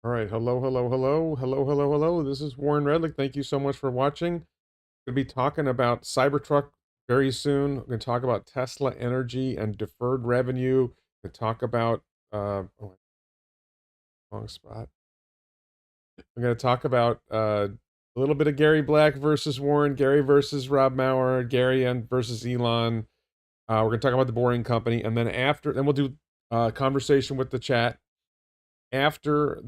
All right. Hello, hello, hello, hello, hello, hello. This is Warren Redlick. Thank you so much for watching. Going to be talking about Cybertruck very soon. We're going to talk about Tesla energy and deferred revenue. We're going to talk about, oh, wrong spot. I'm going to talk about a little bit of Gary Black versus Warren, Gary versus Rob Maurer, Gary and versus Elon. We're going to talk about the Boring Company. And then we'll do a conversation with the chat. After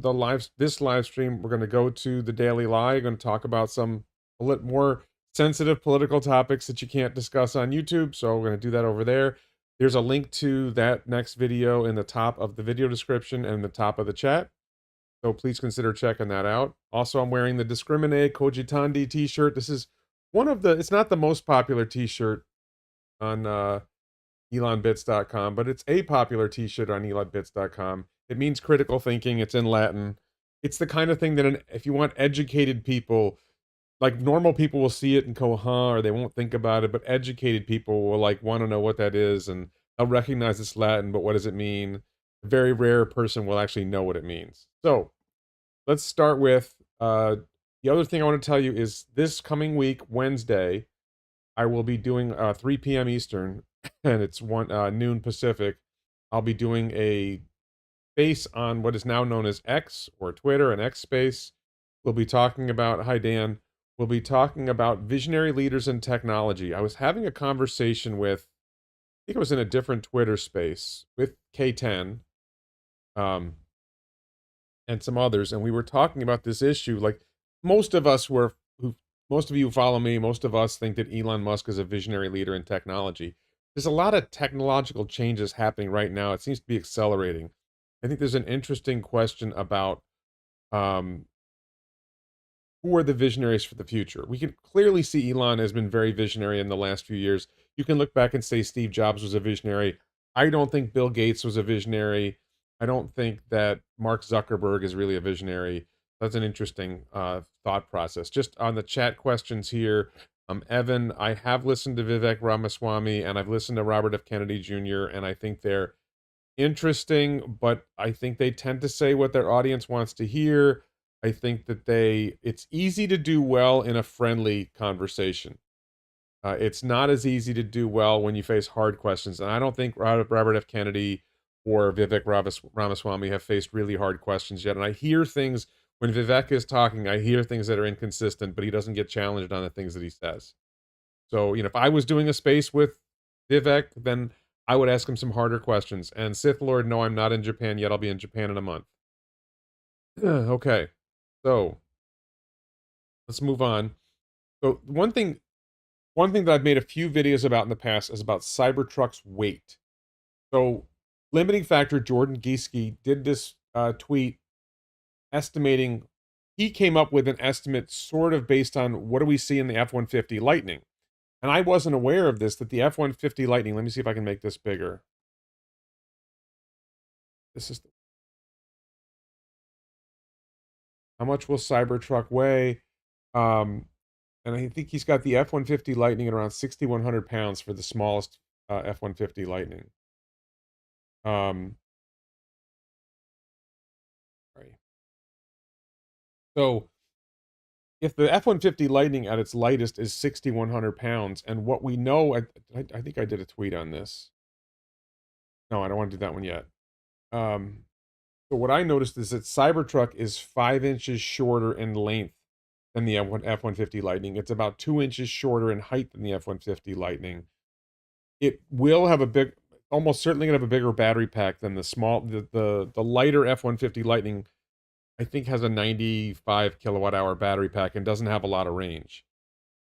this live stream, we're going to go to the Daily Lie. We're going to talk about some a little more sensitive political topics that you can't discuss on YouTube. So we're going to do that over there. There's a link to that next video in the top of the video description and the top of the chat. So please consider checking that out. Also, I'm wearing the Discriminate Cogitandi t-shirt. This is it's not the most popular t-shirt on elonbits.com, but it's a popular t-shirt on elonbits.com. It means critical thinking. It's in Latin. It's the kind of thing that if you want educated people, like normal people will see it and go, huh, or they won't think about it, but educated people will like want to know what that is, and they'll recognize it's Latin, but what does it mean? A very rare person will actually know what it means. So let's start with the other thing I want to tell you is this coming week, Wednesday, I will be doing 3 p.m. Eastern, and it's noon Pacific. I'll be doing a space on what is now known as X or Twitter and X Space. We'll be talking about, hi Dan, we'll be talking about visionary leaders in technology. I was having a conversation with, I think it was in a different Twitter space, with K10 and some others, and we were talking about this issue. Like most of you who follow me, most of us think that Elon Musk is a visionary leader in technology. There's a lot of technological changes happening right now. It seems to be accelerating. I think there's an interesting question about who are the visionaries for the future. We can clearly see Elon has been very visionary in the last few years. You can look back and say Steve Jobs was a visionary. I don't think Bill Gates was a visionary. I don't think that Mark Zuckerberg is really a visionary. That's an interesting thought process. Just on the chat questions here, Evan, I have listened to Vivek Ramaswamy and I've listened to Robert F. Kennedy Jr., and I think they're interesting, but I think they tend to say what their audience wants to hear. I think that it's easy to do well in a friendly conversation. It's not as easy to do well when you face hard questions. And I don't think Robert F. Kennedy or Vivek Ramaswamy have faced really hard questions yet. And I hear things when Vivek is talking, I hear things that are inconsistent, but he doesn't get challenged on the things that he says. So, if I was doing a space with Vivek, then I would ask him some harder questions. And Sith Lord, no, I'm not in Japan yet. I'll be in Japan in a month. Okay, so let's move on. So one thing that I've made a few videos about in the past is about Cybertruck's weight. So limiting factor Jordan Gieske did this tweet estimating. He came up with an estimate sort of based on what do we see in the F-150 Lightning. And I wasn't aware of this, that the F-150 Lightning, let me see if I can make this bigger. This is, how much will Cybertruck weigh? And I think he's got the F-150 Lightning at around 6,100 pounds for the smallest F-150 Lightning. Sorry. So if the F-150 Lightning at its lightest is 6,100 pounds, and what we know, I think I did a tweet on this. No, I don't want to do that one yet. So what I noticed is that Cybertruck is 5 inches shorter in length than the F-150 Lightning. It's about 2 inches shorter in height than the F-150 Lightning. It will have almost certainly going to have a bigger battery pack than the lighter F-150 Lightning. I think has a 95 kilowatt hour battery pack and doesn't have a lot of range.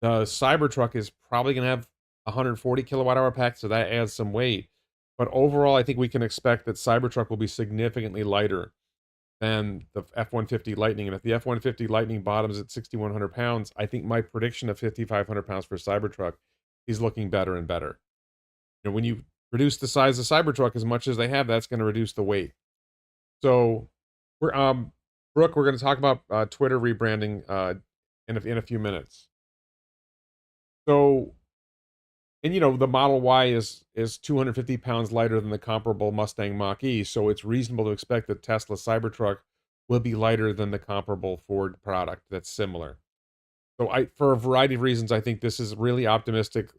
The Cybertruck is probably going to have 140 kilowatt hour pack, so that adds some weight. But overall, I think we can expect that Cybertruck will be significantly lighter than the F-150 Lightning. And if the F-150 Lightning bottoms at 6,100 pounds, I think my prediction of 5,500 pounds for Cybertruck is looking better and better. When you reduce the size of Cybertruck as much as they have, that's going to reduce the weight. So Brooke, we're going to talk about Twitter rebranding in a few minutes. So, and the Model Y is 250 pounds lighter than the comparable Mustang Mach-E, so it's reasonable to expect that Tesla Cybertruck will be lighter than the comparable Ford product that's similar. So for a variety of reasons, I think this is really optimistic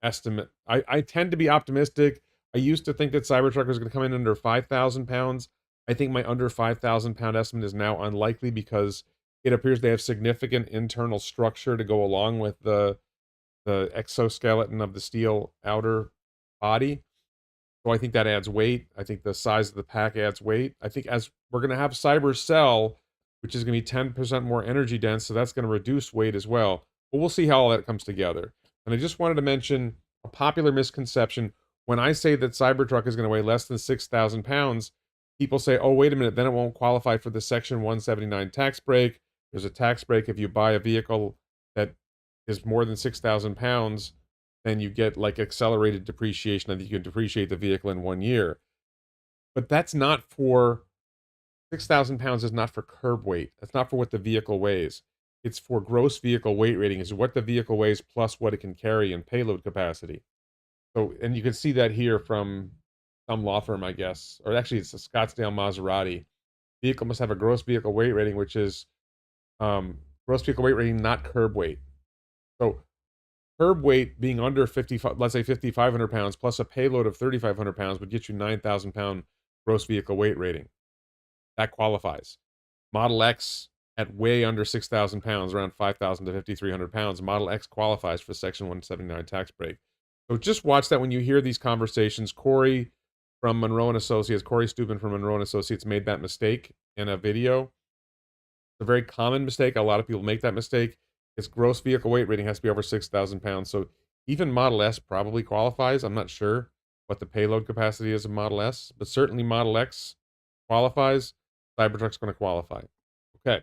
estimate. I tend to be optimistic. I used to think that Cybertruck was going to come in under 5,000 pounds. I think my under 5,000 pound estimate is now unlikely because it appears they have significant internal structure to go along with the exoskeleton of the steel outer body. So I think that adds weight. I think the size of the pack adds weight. I think as we're going to have Cyber Cell, which is going to be 10% more energy dense, so that's going to reduce weight as well. But we'll see how all that comes together. And I just wanted to mention a popular misconception. When I say that Cybertruck is going to weigh less than 6,000 pounds, people say, oh, wait a minute, then it won't qualify for the Section 179 tax break. There's a tax break if you buy a vehicle that is more than 6,000 pounds, then you get like accelerated depreciation, and you can depreciate the vehicle in 1 year. But that's not for 6,000 pounds is not for curb weight. That's not for what the vehicle weighs. It's for gross vehicle weight rating, is what the vehicle weighs plus what it can carry in payload capacity. So, and you can see that here from some law firm, I guess, or actually it's a Scottsdale Maserati. Vehicle must have a gross vehicle weight rating, which is gross vehicle weight rating, not curb weight. So curb weight being under 50, let's say 5,500 pounds plus a payload of 3,500 pounds would get you 9,000 pound gross vehicle weight rating. That qualifies. Model X at way under 6,000 pounds, around 5,000 to 5,300 pounds, Model X qualifies for Section 179 tax break. So just watch that when you hear these conversations. Corey from Monroe and Associates, Corey Steuben from Monroe and Associates made that mistake in a video. It's a very common mistake. A lot of people make that mistake. Its gross vehicle weight rating has to be over 6,000 pounds. So even Model S probably qualifies. I'm not sure what the payload capacity is of Model S, but certainly Model X qualifies. Cybertruck's going to qualify. Okay.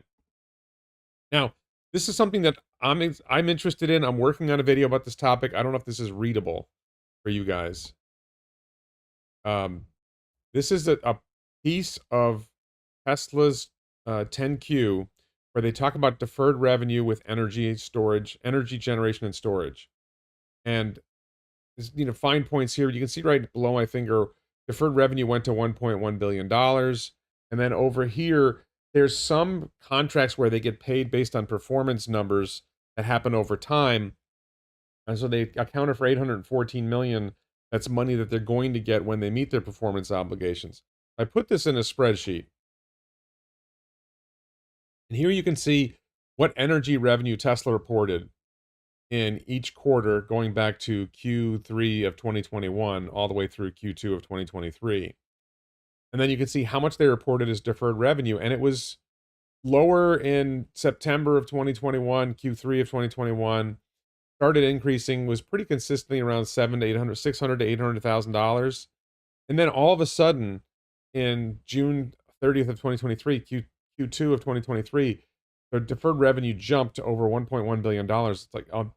Now, this is something that I'm interested in. I'm working on a video about this topic. I don't know if this is readable for you guys. This is a piece of Tesla's 10Q where they talk about deferred revenue with energy storage, energy generation and storage. And there's, fine points here. You can see right below my finger, deferred revenue went to $1.1 billion. And then over here, there's some contracts where they get paid based on performance numbers that happen over time. And so they accounted for $814 million. That's money that they're going to get when they meet their performance obligations. I put this in a spreadsheet. And here you can see what energy revenue Tesla reported in each quarter going back to Q3 of 2021 all the way through Q2 of 2023. And then you can see how much they reported as deferred revenue. And it was lower in September of 2021, Q3 of 2021, started increasing, was pretty consistently around $600 to $800,000. And then all of a sudden, in June 30th of 2023, Q2 of 2023, the deferred revenue jumped to over $1.1 billion. It's like a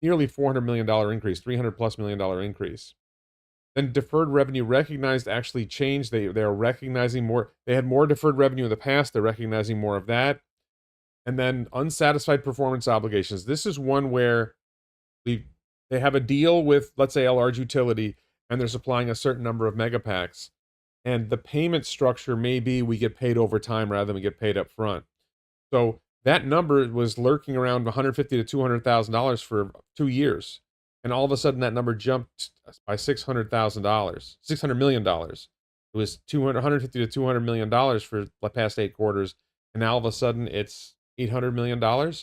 nearly $400 million increase, $300+ million increase. Then deferred revenue recognized actually changed. They're recognizing more. They had more deferred revenue in the past. They're recognizing more of that. And then unsatisfied performance obligations. This is one where they have a deal with, let's say, a large utility, and they're supplying a certain number of megapacks. And the payment structure may be we get paid over time rather than we get paid up front. So that number was lurking around $150,000 to $200,000 for 2 years. And all of a sudden, that number jumped by $600,000, $600 million. It was $150 to $200 million for the past 8 quarters. And now all of a sudden, it's $800 million.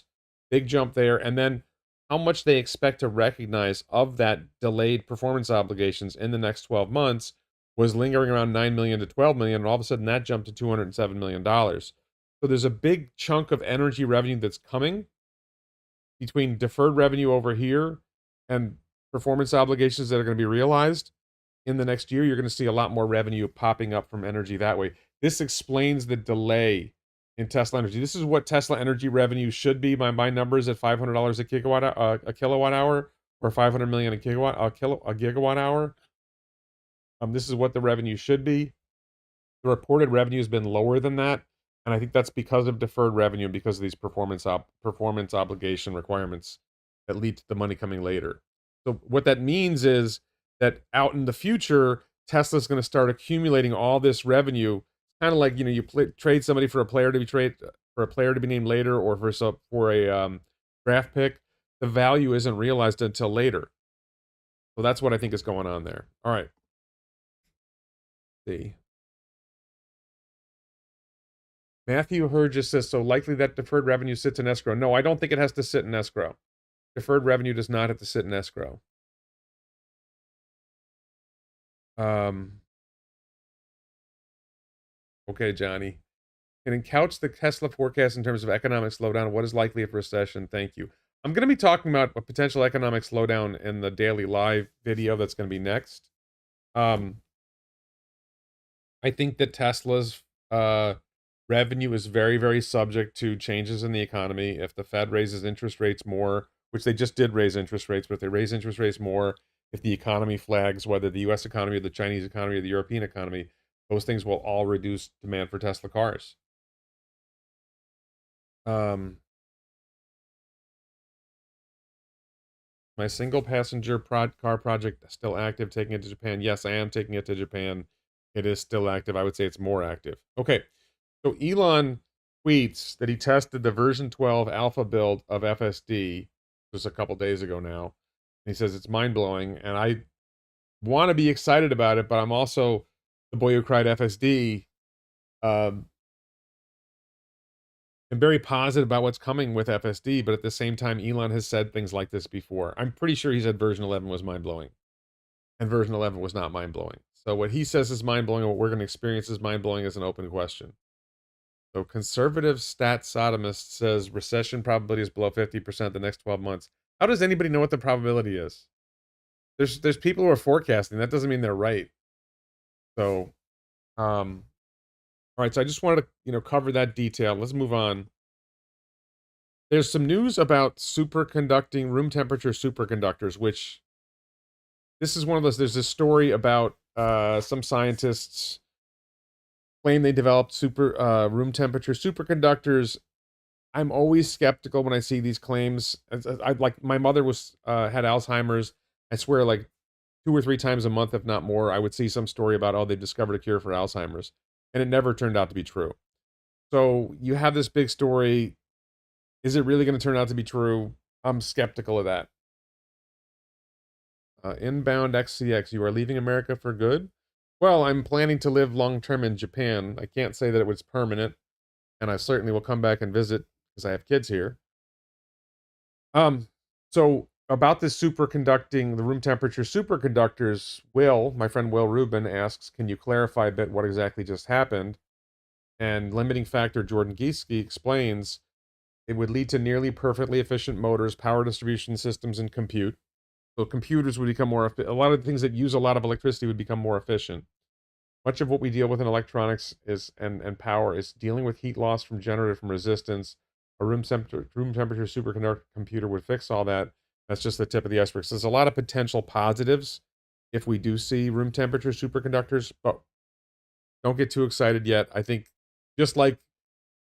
Big jump there. And then how much they expect to recognize of that delayed performance obligations in the next 12 months was lingering around $9 million to $12 million. And all of a sudden, that jumped to $207 million. So there's a big chunk of energy revenue that's coming between deferred revenue over here and performance obligations that are going to be realized in the next year. You're going to see a lot more revenue popping up from energy that way. This explains the delay in Tesla energy. This is what Tesla energy revenue should be by my numbers at $500 a kilowatt hour, or 500 million a gigawatt hour. This is what the revenue should be. The reported revenue has been lower than that, and I think that's because of deferred revenue and because of these performance obligation requirements that lead to the money coming later. So what that means is that out in the future, Tesla's going to start accumulating all this revenue. It's kind of like, you trade somebody for a player to be named later, or for a draft pick. The value isn't realized until later. So that's what I think is going on there. All right. See. Matthew Hurd just says, so likely that deferred revenue sits in escrow. No, I don't think it has to sit in escrow. Deferred revenue does not have to sit in escrow. Okay, Johnny. Can couch the Tesla forecast in terms of economic slowdown? What is likely if recession? Thank you. I'm going to be talking about a potential economic slowdown in the daily live video that's going to be next. I think that Tesla's revenue is very, very subject to changes in the economy. If the Fed raises interest rates more, which they just did raise interest rates, but if they raise interest rates more, if the economy flags, whether the US economy or the Chinese economy or the European economy, those things will all reduce demand for Tesla cars. My single passenger car project still active, taking it to Japan. Yes, I am taking it to Japan. It is still active. I would say it's more active. Okay. So Elon tweets that he tested the version 12 alpha build of FSD just a couple days ago now. And he says it's mind-blowing, and I want to be excited about it, but I'm also the boy who cried FSD. I'm very positive about what's coming with FSD, but at the same time, Elon has said things like this before. I'm pretty sure he said version 11 was mind-blowing, and version 11 was not mind-blowing. So what he says is mind-blowing, and what we're going to experience is mind-blowing is an open question. So conservative stat sodomist says recession probability is below 50% the next 12 months. How does anybody know what the probability is? There's people who are forecasting. That doesn't mean they're right. So, all right. So I just wanted to, cover that detail. Let's move on. There's some news about superconducting, room temperature superconductors, which this is one of those. There's a story about some scientists claim they developed room temperature superconductors. I'm always skeptical when I see these claims. I like my mother had Alzheimer's. I swear, like 2 or 3 times a month, if not more, I would see some story about, they discovered a cure for Alzheimer's, and it never turned out to be true. So you have this big story. Is it really going to turn out to be true? I'm skeptical of that. Inbound XCX, you are leaving America for good? Well, I'm planning to live long term in Japan. I can't say that it was permanent, and I certainly will come back and visit because I have kids here. So about this superconducting, the room temperature superconductors, my friend Will Rubin asks, can you clarify a bit what exactly just happened? And limiting factor Jordan Gieske explains it would lead to nearly perfectly efficient motors, power distribution systems, and compute. So computers would become more efficient. A lot of the things that use a lot of electricity would become more efficient. Much of what we deal with in electronics and power is dealing with heat loss from resistance. A room temperature superconductor computer would fix all that. That's just the tip of the iceberg. So there's a lot of potential positives if we do see room temperature superconductors, but don't get too excited yet. I think just like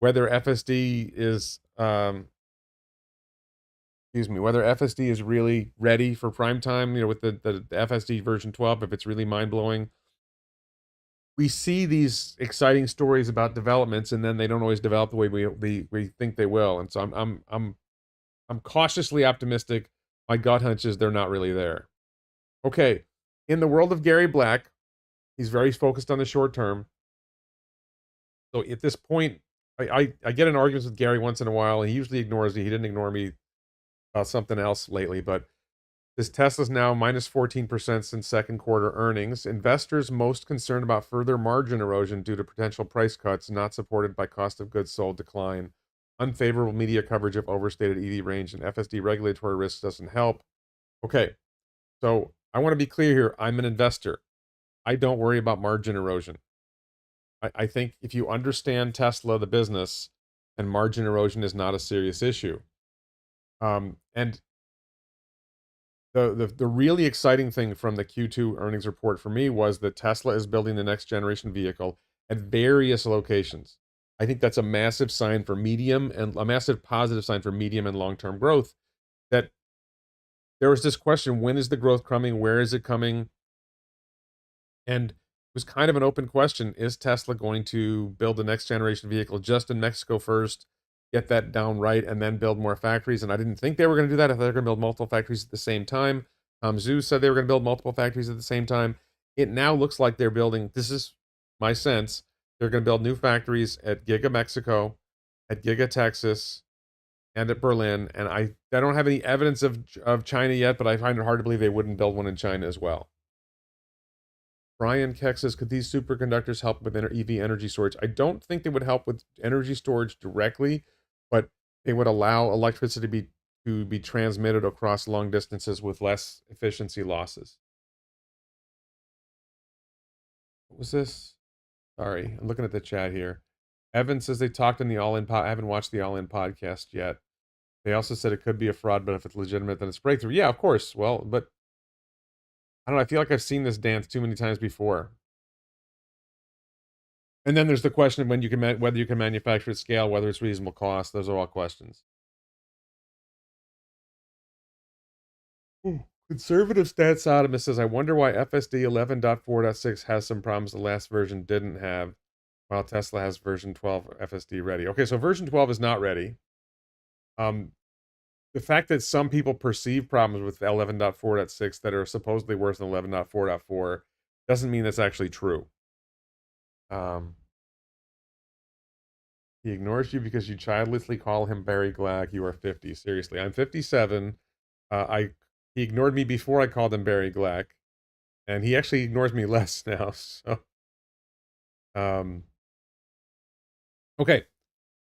whether FSD is whether FSD is really ready for prime time, with the FSD version 12, if it's really mind-blowing. We see these exciting stories about developments, and then they don't always develop the way we think they will. And so I'm cautiously optimistic. My gut hunch is they're not really there. Okay, in the world of Gary Black, he's very focused on the short term. So at this point, I get in arguments with Gary once in a while, and he usually ignores me. He didn't ignore me about something else lately, but this Tesla's now minus 14% since second quarter earnings. Investors most concerned about further margin erosion due to potential price cuts, not supported by cost of goods sold decline. Unfavorable media coverage of overstated EV range and FSD regulatory risks doesn't help. Okay, so I want to be clear here. I'm an investor. I don't worry about margin erosion. I think if you understand Tesla, the business, and margin erosion is not a serious issue. And the really exciting thing from the Q2 earnings report for me was that Tesla is building the next generation vehicle at various locations. I think that's a massive sign for a massive positive sign for medium and long-term growth. That there was this question, when is the growth coming? Where is it coming? And was kind of an open question. Is Tesla going to build the next generation vehicle just in Mexico first, get that down right, and then build more factories? And I didn't think they were going to do that. I thought they were going to build multiple factories at the same time. Tom Zhu said they were going to build multiple factories at the same time. It now looks like they're building, this is my sense, they're going to build new factories at Giga Mexico, at Giga Texas, and at Berlin. And I don't have any evidence of China yet, but I find it hard to believe they wouldn't build one in China as well. Brian Keck says, could these superconductors help with EV energy storage? I don't think they would help with energy storage directly, but they would allow electricity to be transmitted across long distances with less efficiency losses. What was this? Sorry, I'm looking at the chat here. Evan says they talked in the All-In I haven't watched the All-In podcast yet. They also said it could be a fraud, but if it's legitimate, then it's breakthrough. Yeah, of course. Well, but I don't know. I feel like I've seen this dance too many times before. And then there's the question of when you can whether you can manufacture at scale, whether it's reasonable cost. Those are all questions. Conservative Stats Optimist says, I wonder why FSD 11.4.6 has some problems the last version didn't have, while Tesla has version 12 FSD ready. Okay, so version 12 is not ready. The fact that some people perceive problems with 11.4.6 that are supposedly worse than 11.4.4 doesn't mean that's actually true. He ignores you because you childlessly call him Barry Glack. You are 50. Seriously, I'm 57. He ignored me before I called him Barry Glack, and he actually ignores me less now. So, okay.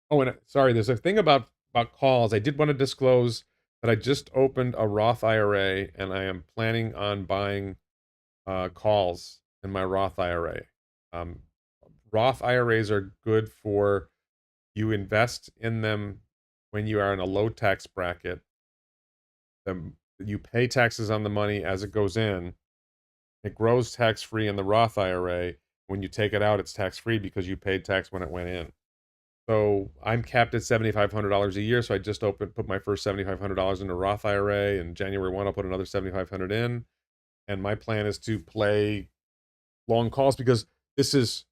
Oh, and sorry, there's a thing about calls. I did want to disclose that I just opened a Roth IRA, and I am planning on buying calls in my Roth IRA. Roth IRAs are good for you invest in them when you are in a low tax bracket. You pay taxes on the money as it goes in. It grows tax-free in the Roth IRA. When you take it out, it's tax-free because you paid tax when it went in. So I'm capped at $7,500 a year. So I just put my first $7,500 into Roth IRA, and January 1, I'll put another $7,500 in. And my plan is to play long calls, because this is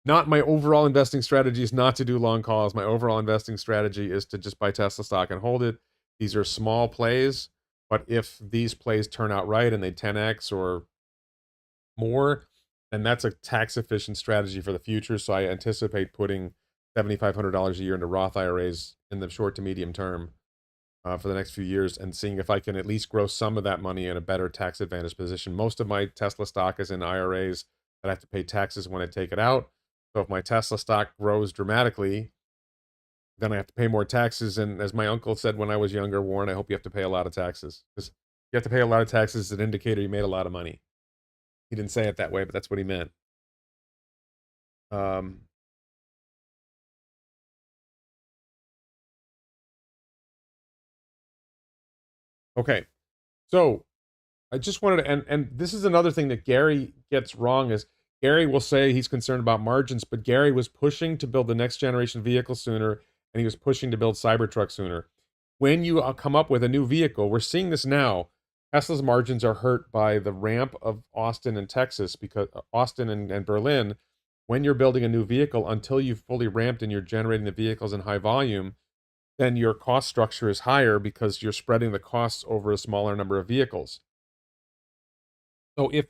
not my overall investing strategy, is not to do long calls. My overall investing strategy is to just buy Tesla stock and hold it. These are small plays, but if these plays turn out right and they 10x or more, then that's a tax efficient strategy for the future. So I anticipate putting $7,500 a year into Roth IRAs in the short to medium term for the next few years, and seeing if I can at least grow some of that money in a better tax advantage position. Most of my Tesla stock is in IRAs that I have to pay taxes when I take it out. So if my Tesla stock grows dramatically, then I have to pay more taxes. And as my uncle said when I was younger, Warren, I hope you have to pay a lot of taxes, because you have to pay a lot of taxes is an indicator you made a lot of money. He didn't say it that way, but that's what he meant. Okay, so I just wanted to, and this is another thing that Gary gets wrong, is Gary will say he's concerned about margins, but Gary was pushing to build the next generation vehicle sooner, and he was pushing to build Cybertruck sooner. When you come up with a new vehicle, we're seeing this now. Tesla's margins are hurt by the ramp of Austin and Texas, because Austin and Berlin, when you're building a new vehicle, until you've fully ramped and you're generating the vehicles in high volume, then your cost structure is higher because you're spreading the costs over a smaller number of vehicles. So if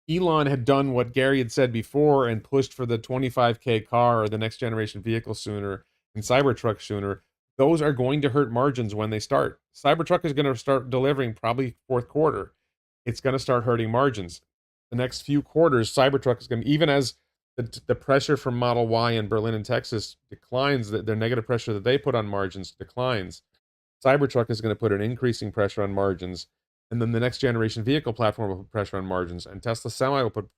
Elon had done what Gary had said before and pushed for the 25K car or the next generation vehicle sooner and Cybertruck sooner, those are going to hurt margins when they start. Cybertruck is going to start delivering probably fourth quarter. It's going to start hurting margins. The next few quarters, Cybertruck is going to, even as the pressure from Model Y in Berlin and Texas declines, their negative pressure that they put on margins declines, Cybertruck is going to put an increasing pressure on margins. And then the next generation vehicle platform will put pressure on margins, and Tesla Semi will put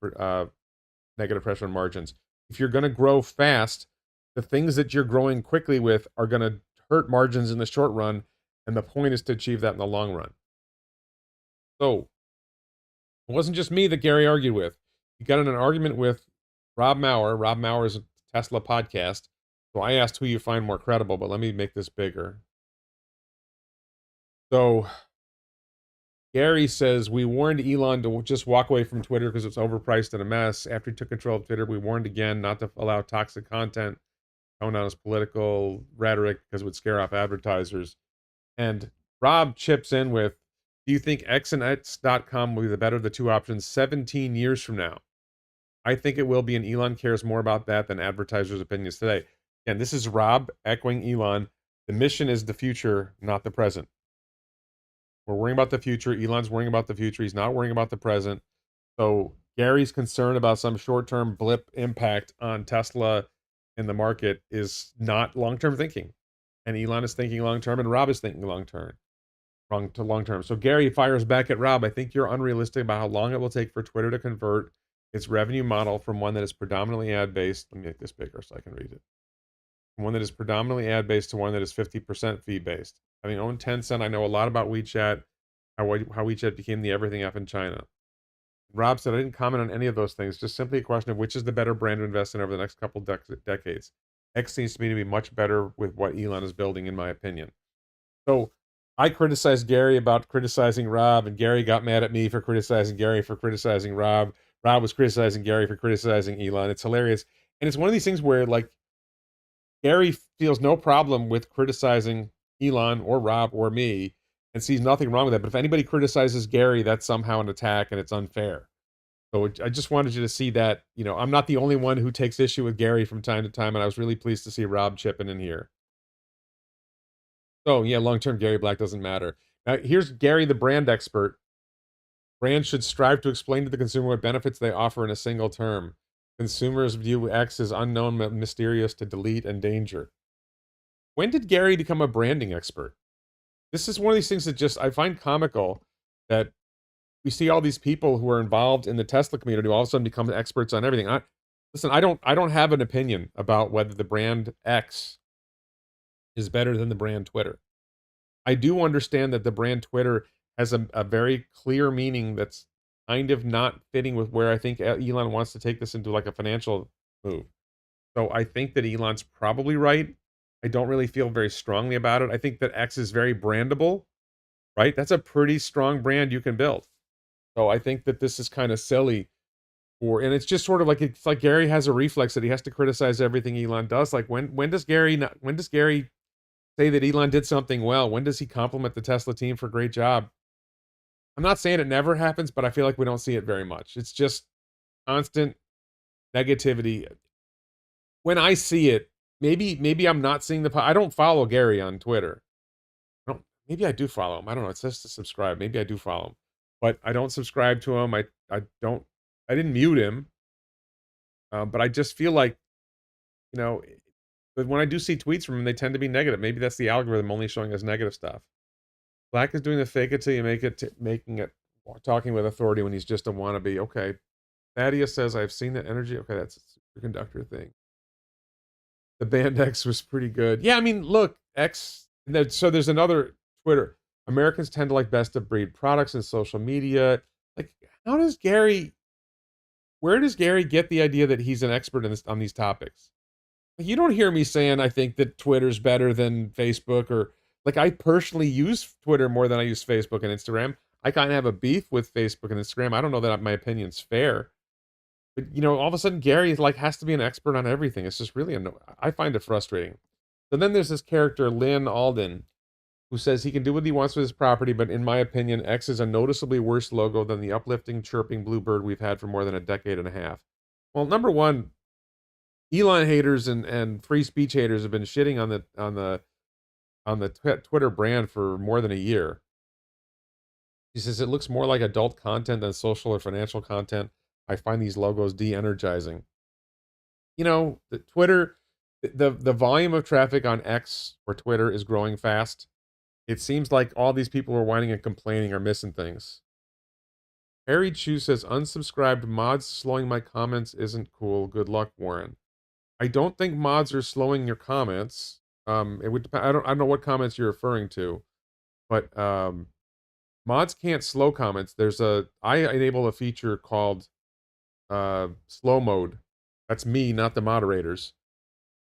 negative pressure on margins. If you're going to grow fast, the things that you're growing quickly with are going to hurt margins in the short run, and the point is to achieve that in the long run. So it wasn't just me that Gary argued with. He got in an argument with Rob Maurer. Rob Maurer is a Tesla podcast. So I asked who you find more credible, but let me make this bigger. So Gary says, we warned Elon to just walk away from Twitter because it's overpriced and a mess. After he took control of Twitter, we warned again not to allow toxic content, tone down his political rhetoric because it would scare off advertisers. And Rob chips in with, do you think X and X.com will be the better of the two options 17 years from now? I think it will be, and Elon cares more about that than advertisers' opinions today. And this is Rob echoing Elon. The mission is the future, not the present. We're worrying about the future. Elon's worrying about the future. He's not worrying about the present. So Gary's concern about some short-term blip impact on Tesla in the market is not long-term thinking. And Elon is thinking long-term, and Rob is thinking long-term. Long-term. So Gary fires back at Rob. I think you're unrealistic about how long it will take for Twitter to convert its revenue model from one that is predominantly ad-based. Let me make this bigger so I can read it. From one that is predominantly ad-based to one that is 50% fee-based. Having owned Tencent, I know a lot about WeChat, how WeChat became the everything app in China. Rob said, I didn't comment on any of those things, just simply a question of which is the better brand to invest in over the next couple decades. X seems to me to be much better with what Elon is building, in my opinion. So I criticized Gary about criticizing Rob, and Gary got mad at me for criticizing Gary for criticizing Rob. Rob was criticizing Gary for criticizing Elon. It's hilarious. And it's one of these things where, like, Gary feels no problem with criticizing Elon or Rob or me and sees nothing wrong with that. But if anybody criticizes Gary, that's somehow an attack and it's unfair. So I just wanted you to see that, you know, I'm not the only one who takes issue with Gary from time to time, and I was really pleased to see Rob chipping in here. So yeah, long-term Gary Black doesn't matter. Now here's Gary, the brand expert. Brands should strive to explain to the consumer what benefits they offer in a single term. Consumers view X as unknown, mysterious, to delete, and danger. When did Gary become a branding expert? This is one of these things that just I find comical, that we see all these people who are involved in the Tesla community all of a sudden become experts on everything. Listen, I don't have an opinion about whether the brand X is better than the brand Twitter. I do understand that the brand Twitter has a very clear meaning that's kind of not fitting with where I think Elon wants to take this into, like a financial move. So I think that Elon's probably right. I don't really feel very strongly about it. I think that X is very brandable, right? That's a pretty strong brand you can build. So I think that this is kind of silly and it's just sort of like, it's like Gary has a reflex that he has to criticize everything Elon does. Like when does Gary say that Elon did something well? When does he compliment the Tesla team for a great job? I'm not saying it never happens, but I feel like we don't see it very much. It's just constant negativity. When I see it, maybe I'm not seeing I don't follow Gary on Twitter. Maybe I do follow him. I don't know. It says to subscribe. Maybe I do follow him, but I don't subscribe to him. I didn't mute him. But I just feel like, you know, but when I do see tweets from him, they tend to be negative. Maybe that's the algorithm only showing us negative stuff. Black is doing the fake it till you make it, talking with authority when he's just a wannabe. Okay. Thaddeus says, I've seen that energy. Okay, that's a superconductor thing. The band X was pretty good. Yeah, I mean, look, X. So there's another Twitter. Americans tend to like best of breed products and social media. Like, where does Gary get the idea that he's an expert on these topics? You don't hear me saying I think that Twitter's better than Facebook, or like, I personally use Twitter more than I use Facebook and Instagram. I kind of have a beef with Facebook and Instagram. I don't know that my opinion's fair. But, you know, all of a sudden Gary has to be an expert on everything. It's just really I find it frustrating. So then there's this character, Lynn Alden, who says he can do what he wants with his property, but in my opinion, X is a noticeably worse logo than the uplifting, chirping bluebird we've had for more than a decade and a half. Well, number one, Elon haters and free speech haters have been shitting on the Twitter brand for more than a year. He says it looks more like adult content than social or financial content. I find these logos de-energizing. You know, the volume of traffic on X or Twitter is growing fast. It seems like all these people who are whining and complaining are missing things. Harry Chu says, unsubscribed mods slowing my comments isn't cool. Good luck, Warren. I don't think mods are slowing your comments. It would depend. I don't know what comments you're referring to, but mods can't slow comments. I enable a feature called slow mode. That's me, not the moderators.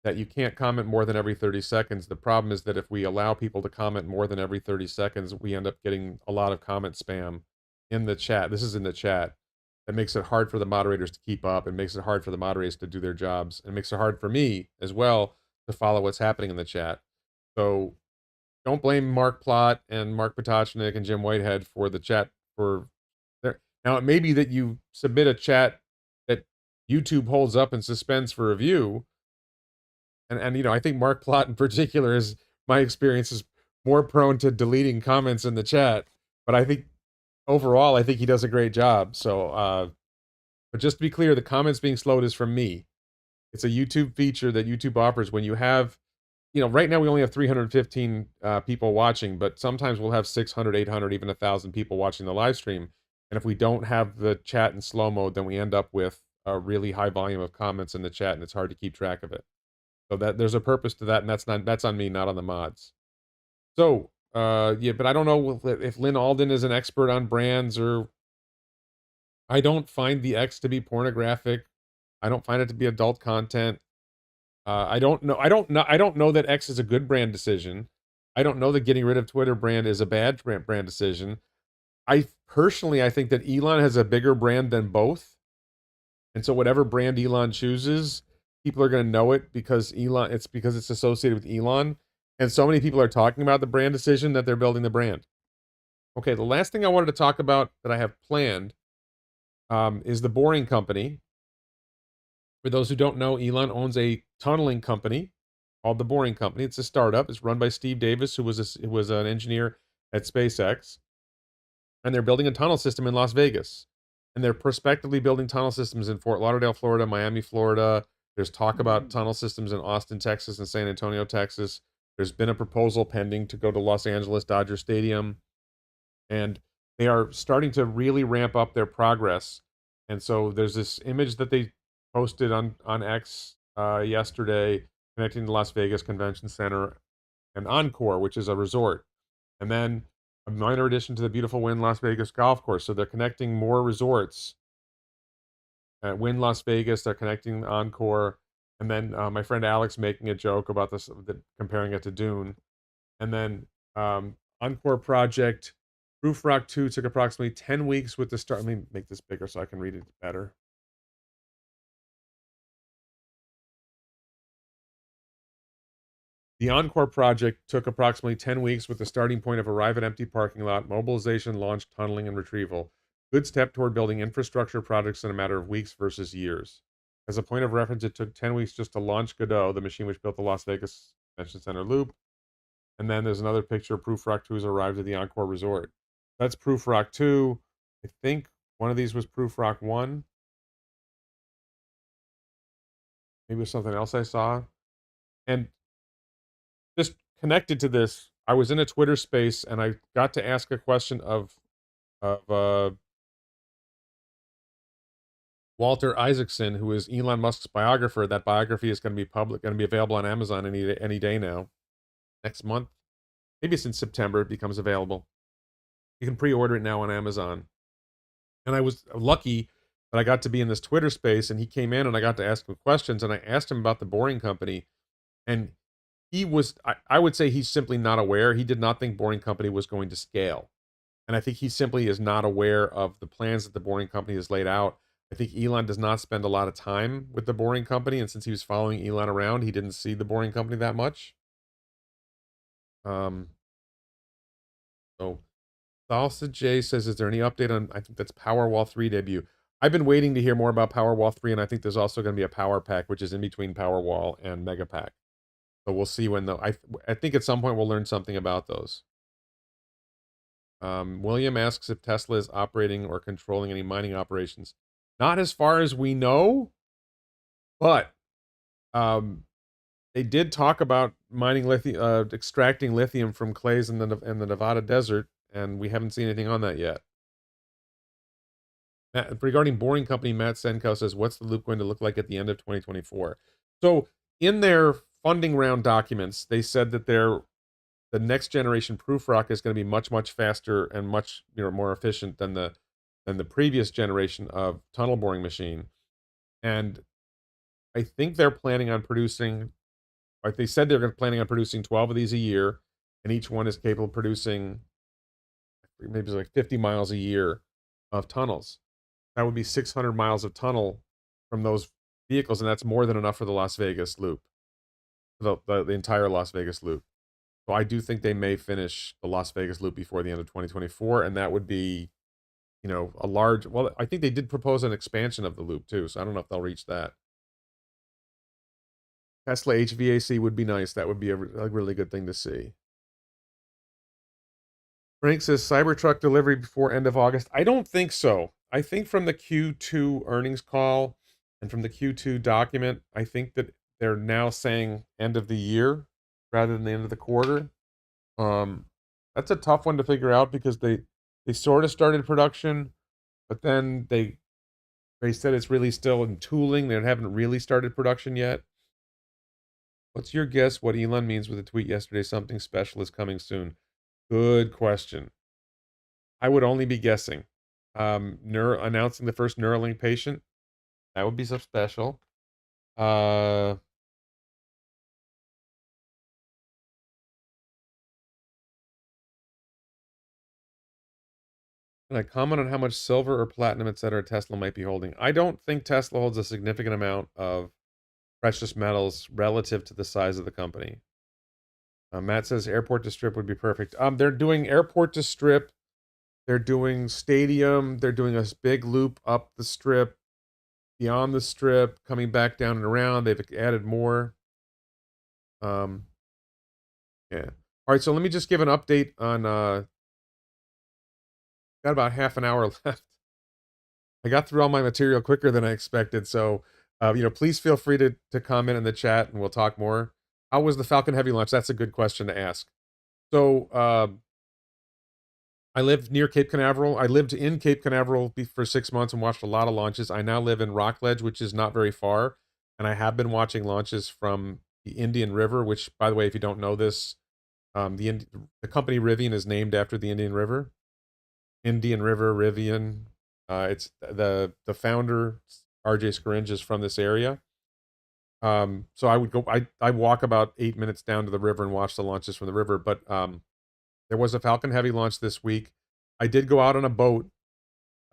that you can't comment more than every 30 seconds. The problem is that if we allow people to comment more than every 30 seconds, we end up getting a lot of comment spam in the chat. This is in the chat. That makes it hard for the moderators to keep up. It makes it hard for the moderators to do their jobs. It makes it hard for me as well to follow what's happening in the chat. So don't blame Mark Plott and Mark Potocnik and Jim Whitehead for the chat for their. Now, it may be that you submit a chat that YouTube holds up and suspends for review. And you know, I think Mark Plott in particular is, my experience is, more prone to deleting comments in the chat. But I think overall, I think he does a great job. So, but just to be clear, the comments being slowed is from me. It's a YouTube feature that YouTube offers when you have, you know, right now we only have 315 people watching, but sometimes we'll have 600, 800, even 1,000 people watching the live stream. And if we don't have the chat in slow mode, then we end up with a really high volume of comments in the chat, and it's hard to keep track of it. So that there's a purpose to that, and that's on me, not on the mods. So yeah, but I don't know if Lynn Alden is an expert on brands, or I don't find the X to be pornographic. I don't find it to be adult content. I don't know. I don't know. I don't know that X is a good brand decision. I don't know that getting rid of Twitter brand is a bad brand decision. I personally, I think that Elon has a bigger brand than both, and so whatever brand Elon chooses, people are going to know it because Elon. It's because it's associated with Elon, and so many people are talking about the brand decision that they're building the brand. Okay, the last thing I wanted to talk about that I have planned is the Boring Company. For those who don't know, Elon owns a tunneling company called the Boring Company. It's a startup. It's run by Steve Davis, who was an engineer at SpaceX, and they're building a tunnel system in Las Vegas. And they're prospectively building tunnel systems in Fort Lauderdale, Florida, Miami, Florida. There's talk about tunnel systems in Austin, Texas, and San Antonio, Texas. There's been a proposal pending to go to Los Angeles Dodger Stadium, and they are starting to really ramp up their progress. And so there's this image that they posted on X yesterday, connecting the Las Vegas Convention Center and Encore, which is a resort, and then a minor addition to the beautiful Wynn Las Vegas golf course. So they're connecting more resorts at Wynn Las Vegas. They're connecting Encore, and then my friend Alex making a joke about this, comparing it to Dune, and then Encore project. Proof Rock 2 took approximately 10 weeks with the start. Let me make this bigger so I can read it better. The Encore project took approximately 10 weeks with the starting point of arrive at empty parking lot, mobilization, launch, tunneling, and retrieval. Good step toward building infrastructure projects in a matter of weeks versus years. As a point of reference, it took 10 weeks just to launch Godot, the machine which built the Las Vegas Convention Center loop. And then there's another picture of Proof Rock 2 has arrived at the Encore Resort. That's Proof Rock 2. I think one of these was Proof Rock 1. Maybe it was something else I saw. And just connected to this, I was in a Twitter space and I got to ask a question of Walter Isaacson, who is Elon Musk's biographer. That biography is going to be going to be available on Amazon any day now. Next month, maybe it's in September. It becomes available. You can pre-order it now on Amazon. And I was lucky that I got to be in this Twitter space, and he came in, and I got to ask him questions, and I asked him about the Boring Company, and he was, I would say he's simply not aware. He did not think Boring Company was going to scale. And I think he simply is not aware of the plans that the Boring Company has laid out. I think Elon does not spend a lot of time with the Boring Company, and since he was following Elon around, he didn't see the Boring Company that much. So Salsa J says, is there any update on, I think that's Powerwall 3 debut. I've been waiting to hear more about Powerwall 3, and I think there's also going to be a Power Pack, which is in between Powerwall and Mega Pack. So we'll see when I think at some point we'll learn something about those. William asks if Tesla is operating or controlling any mining operations. Not as far as we know, but they did talk about mining lithium, extracting lithium from clays in the Nevada desert, and we haven't seen anything on that yet. Regarding Boring Company, Matt Senko says, what's the loop going to look like at the end of 2024? So in their funding round documents, they said that the next generation Proof Rock is going to be much, much faster and much more efficient than the previous generation of tunnel boring machine. And I think they're planning on producing like they said they're planning on producing 12 of these a year, and each one is capable of producing maybe like 50 miles a year of tunnels. That would be 600 miles of tunnel from those vehicles, and that's more than enough for the Las Vegas loop, the entire Las Vegas loop. So I do think they may finish the Las Vegas loop before the end of 2024, and that would be, a large. Well, I think they did propose an expansion of the loop too, so I don't know if they'll reach that. Tesla HVAC would be nice. That would be a really good thing to see. Frank says Cybertruck delivery before end of August. I don't think so. I think from the Q2 earnings call and from the Q2 document, I think that they're now saying end of the year rather than the end of the quarter. That's a tough one to figure out because they sort of started production, but then they said it's really still in tooling. They haven't really started production yet. What's your guess what Elon means with the tweet yesterday? Something special is coming soon. Good question. I would only be guessing. Announcing the first Neuralink patient. That would be so special. Can I comment on how much silver or platinum, etc. Tesla might be holding? I don't think Tesla holds a significant amount of precious metals relative to the size of the company. Matt says airport to strip would be perfect. They're doing airport to strip. They're doing stadium. They're doing a big loop up the strip, beyond the strip, coming back down and around. They've added more. Yeah. All right, so let me just give an update on got about half an hour left. I got through all my material quicker than I expected, so please feel free to comment in the chat and we'll talk more. How was the Falcon Heavy launch? That's a good question to ask. So I lived near Cape Canaveral. I lived in Cape Canaveral for 6 months and watched a lot of launches. I now live in Rockledge, which is not very far, and I have been watching launches from the Indian River, which, by the way, if you don't know this, the company Rivian is named after the Indian River. Indian River, Rivian. It's the founder, RJ Scaringe, is from this area. So I would go. I walk about 8 minutes down to the river and watch the launches from the river. But there was a Falcon Heavy launch this week. I did go out on a boat.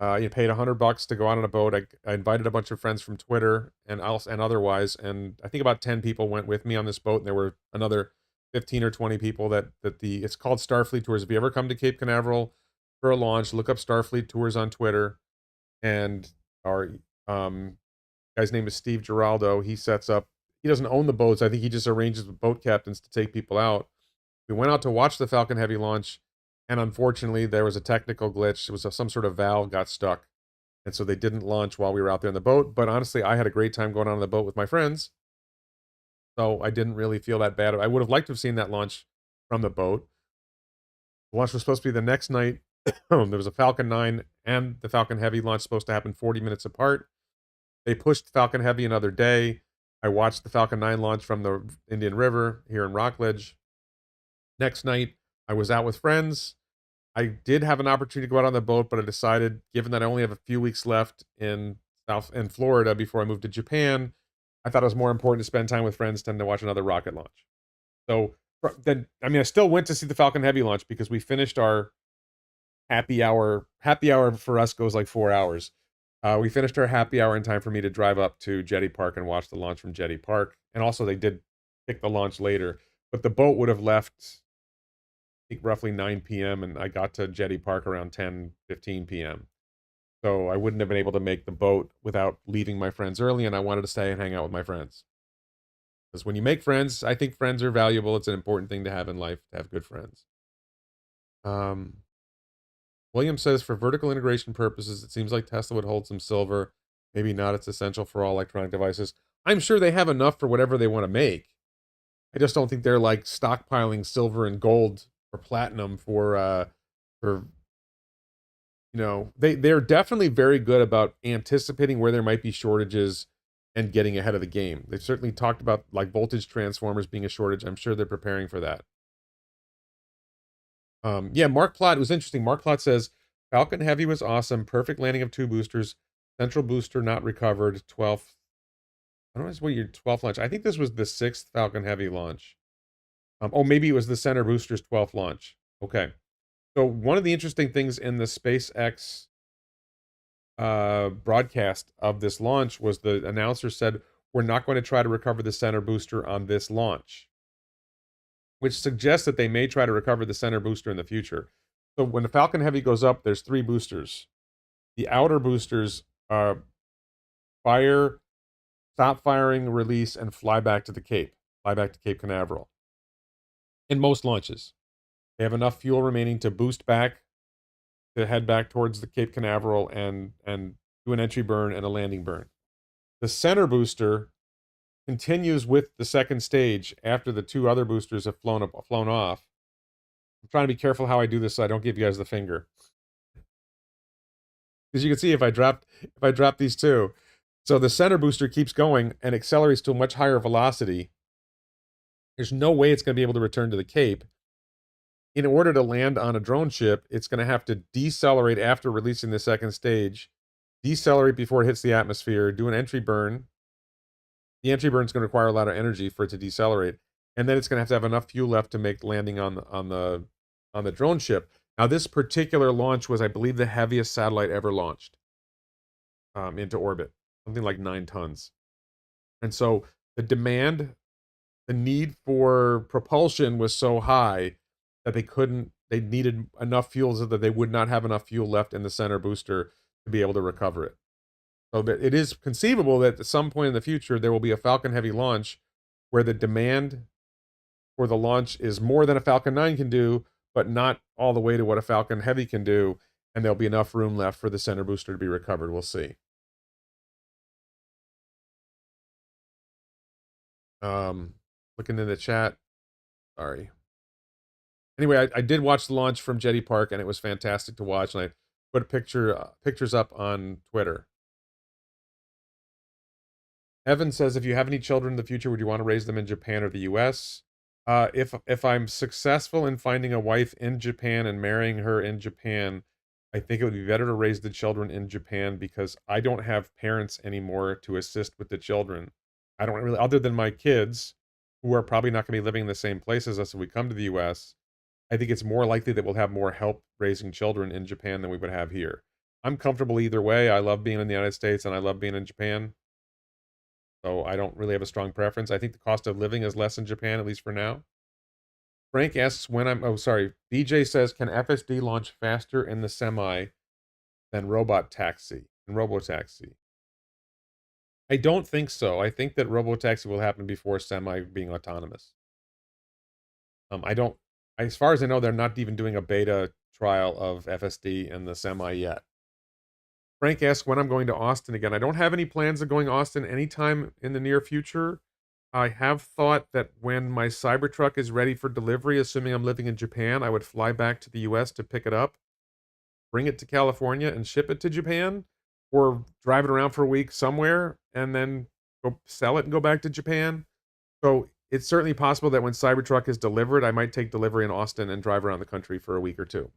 You paid $100 to go out on a boat. I invited a bunch of friends from Twitter and otherwise, and I think about 10 people went with me on this boat, and there were another 15 or 20 people it's called Starfleet Tours. If you ever come to Cape Canaveral for a launch, look up Starfleet Tours on Twitter, and our guy's name is Steve Giraldo. He doesn't own the boats. I think he just arranges with boat captains to take people out. We went out to watch the Falcon Heavy launch, and unfortunately, there was a technical glitch. It was some sort of valve got stuck, and so they didn't launch while we were out there in the boat. But honestly, I had a great time going on the boat with my friends, so I didn't really feel that bad. I would have liked to have seen that launch from the boat. The launch was supposed to be the next night. There was a Falcon 9 and the Falcon Heavy launch supposed to happen 40 minutes apart. They pushed Falcon Heavy another day. I watched the Falcon 9 launch from the Indian River here in Rockledge. Next night, I was out with friends. I did have an opportunity to go out on the boat, but I decided, given that I only have a few weeks left in Florida before I moved to Japan, I thought it was more important to spend time with friends than to watch another rocket launch. So then, I still went to see the Falcon Heavy launch because we finished our happy hour. Happy hour for us goes like 4 hours. We finished our happy hour in time for me to drive up to Jetty Park and watch the launch from Jetty Park. And also, they did pick the launch later, but the boat would have left, I think, roughly 9 p.m. and I got to Jetty Park around 10:15 p.m. So I wouldn't have been able to make the boat without leaving my friends early, and I wanted to stay and hang out with my friends. Because when you make friends, I think friends are valuable. It's an important thing to have in life, to have good friends. William says, for vertical integration purposes, it seems like Tesla would hold some silver. Maybe not. It's essential for all electronic devices. I'm sure they have enough for whatever they want to make. I just don't think they're like stockpiling silver and gold or platinum for they're definitely very good about anticipating where there might be shortages and getting ahead of the game. They've certainly talked about like voltage transformers being a shortage. I'm sure they're preparing for that. Yeah, Mark Plott, it was interesting. Mark Plott says, Falcon Heavy was awesome. Perfect landing of 2 boosters. Central booster not recovered. 12th I don't know what your 12th launch. I think this was the 6th Falcon Heavy launch. Oh, maybe it was the Center Booster's 12th launch. Okay. So one of the interesting things in the SpaceX broadcast of this launch was the announcer said, we're not going to try to recover the Center Booster on this launch, which suggests that they may try to recover the Center Booster in the future. So when the Falcon Heavy goes up, there's 3 boosters. The outer boosters are fire, stop firing, release, and fly back to the Cape. Fly back to Cape Canaveral. In most launches, they have enough fuel remaining to boost back, to head back towards the Cape Canaveral and do an entry burn and a landing burn. The center booster continues with the second stage after the 2 other boosters have flown off. I'm trying to be careful how I do this so I don't give you guys the finger. As you can see, if I drop these 2, so the center booster keeps going and accelerates to a much higher velocity. There's no way it's going to be able to return to the Cape. In order to land on a drone ship, it's going to have to decelerate after releasing the second stage, decelerate before it hits the atmosphere, do an entry burn. The entry burn is going to require a lot of energy for it to decelerate, and then it's going to have enough fuel left to make landing on the drone ship. Now, this particular launch was, I believe, the heaviest satellite ever launched into orbit, something like 9 tons. And so the need for propulsion was so high that they needed enough fuel so that they would not have enough fuel left in the center booster to be able to recover it. So that it is conceivable that at some point in the future, there will be a Falcon Heavy launch where the demand for the launch is more than a Falcon 9 can do, but not all the way to what a Falcon Heavy can do, and there'll be enough room left for the center booster to be recovered. We'll see. Looking in the chat. Sorry. Anyway, I did watch the launch from Jetty Park, and it was fantastic to watch, and I put pictures up on Twitter. Evan says, if you have any children in the future, would you want to raise them in Japan or the US? If I'm successful in finding a wife in Japan and marrying her in Japan, I think it would be better to raise the children in Japan because I don't have parents anymore to assist with the children. I don't really, other than my kids, who are probably not going to be living in the same place as us if we come to the US. I think it's more likely that we'll have more help raising children in Japan than we would have here. I'm comfortable either way. I love being in the United States and I love being in Japan. So I don't really have a strong preference. I think the cost of living is less in Japan, at least for now. Frank asks BJ says, can FSD launch faster in the semi than robotaxi? I don't think so. I think that robotaxi will happen before semi being autonomous. As far as I know, they're not even doing a beta trial of FSD in the semi yet. Frank asks when I'm going to Austin again. I don't have any plans of going to Austin anytime in the near future. I have thought that when my Cybertruck is ready for delivery, assuming I'm living in Japan, I would fly back to the US to pick it up, bring it to California, and ship it to Japan, or drive it around for a week somewhere, and then go sell it and go back to Japan. So it's certainly possible that when Cybertruck is delivered, I might take delivery in Austin and drive around the country for a week or 2.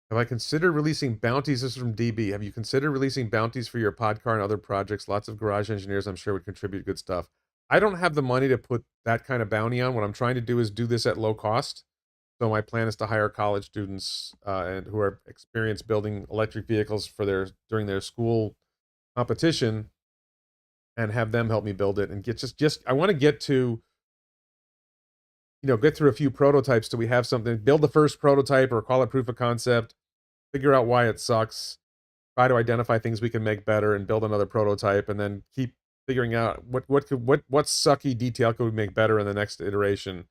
Have I considered releasing bounties? This is from DB. Have you considered releasing bounties for your pod car and other projects? Lots of garage engineers, I'm sure, would contribute good stuff. I don't have the money to put that kind of bounty on. What I'm trying to do is do this at low cost. So my plan is to hire college students and who are experienced building electric vehicles for during their school competition, and have them help me build it and I want to get to, get through a few prototypes till we have something, build the first prototype or call it proof of concept, figure out why it sucks, try to identify things we can make better and build another prototype, and then keep figuring out what sucky detail could we make better in the next iteration,